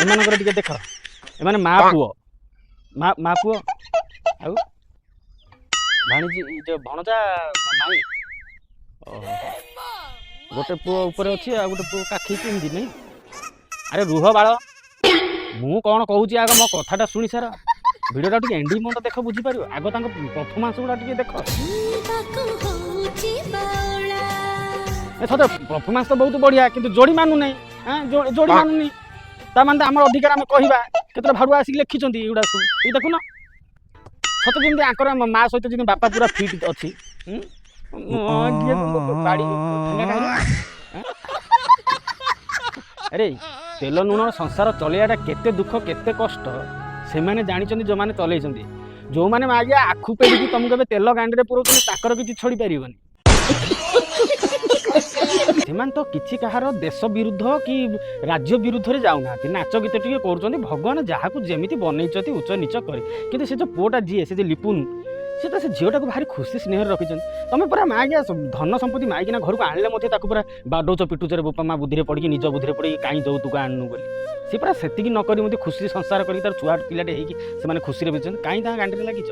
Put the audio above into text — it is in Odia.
ଏମାନଙ୍କର ଟିକେ ଦେଖ ଏମାନେ ମା ପୁଅ ମା ପୁଅ ଆଉ ଭାଣିଜି ଯୋଉ ଭଣଜା ମାଇଁ ଗୋଟେ ପୁଅ ଉପରେ ଅଛି ଆଉ ଗୋଟେ ପୁଅ କାଖେଇଛି ଏମିତି ନାଇଁ। ଆରେ ରୁହ ବାଳ ମୁଁ କ'ଣ କହୁଛି ଆଗ ମୋ କଥାଟା ଶୁଣି ସାର। ଭିଡ଼ିଓଟା ଟିକେ ଏଣ୍ଡିଂ ପର୍ଯ୍ୟନ୍ତ ଦେଖ ବୁଝିପାରିବ। ଆଗ ତାଙ୍କ ପରଫର୍ମାନ୍ସ ଗୁଡ଼ା ଟିକେ ଦେଖ। ସତ ପରଫର୍ମାନ୍ସ ତ ବହୁତ ବଢ଼ିଆ କିନ୍ତୁ ଯୋଡ଼ି ମାନୁନାହିଁ। ଯୋଡ଼ି ମାନୁନି ତାମାନେ ତ ଆମର ଅଧିକାର ଆମେ କହିବା। କେତେଟା ଭାଡ଼ୁଆ ଆସିକି ଲେଖିଛନ୍ତି ଏଗୁଡ଼ା ସବୁ ଏଇ ଦେଖୁନ। ସତ ଯେମିତି ଆଙ୍କର ମା ସହିତ ଯେମିତି ବାପା ପୁରା ଫିଟ୍ ଅଛି। ଆରେ ତେଲ ଲୁଣ ସଂସାର ଚଲେଇବାଟା କେତେ ଦୁଃଖ କେତେ କଷ୍ଟ ସେମାନେ ଜାଣିଛନ୍ତି ଯେଉଁମାନେ ଚଲେଇଛନ୍ତି। ଯେଉଁମାନେ ଆଜ୍ଞା ଆଖୁ ପେଡ଼ିକି ତମକୁ ଏବେ ତେଲ ଗାଣ୍ଡିରେ ପୁରଉଛନ୍ତି ତାଙ୍କର କିଛି ଛଡ଼ି ପାରିବନି। ସେମାନେ ତ କିଛି କାହାର ଦେଶ ବିରୁଦ୍ଧ କି ରାଜ୍ୟ ବିରୁଦ୍ଧରେ ଯାଉନାହାନ୍ତି। ନାଚ ଗୀତ ଟିକେ କରୁଛନ୍ତି। ଭଗବାନ ଯାହାକୁ ଯେମିତି ବନେଇଛନ୍ତି ଉଚ୍ଚ ନିଚ କରି। କିନ୍ତୁ ସେ ଯେଉଁ ପୁଅଟା ଯିଏ ସେ ଯେ ଲିପୁନ ସେ ତ ସେ ଝିଅଟାକୁ ଭାରି ଖୁସି ସ୍ନେହରେ ରଖିଛନ୍ତି। ତମେ ପୁରା ମାଗିଆ ଧନ ସମ୍ପତ୍ତି ମାଗିନା ଘରକୁ ଆଣିଲେ ମଧ୍ୟ ତାକୁ ପୁରା ବାଡ଼ଉଛ ପିଟୁଚରେ ବୋପା ମା ବୁଦ୍ଧିରେ ପଡ଼ିକି ନିଜ ବୁଦ୍ଧିରେ ପଡ଼ିକି କାହିଁ ଯୌତୁକ ଆଣୁନୁ ବୋଲି। ସେ ପୁରା ସେତିକି ନ କରି ମଧ୍ୟ ଖୁସି ସଂସାର କରିକି ତାର ଛୁଆ ପିଲାଟେ ହେଇକି ସେମାନେ ଖୁସିରେ ବିଛନ୍ତି। କାହିଁ ତାଙ୍କ ଗାଣ୍ଡିରେ ଲାଗିଛ?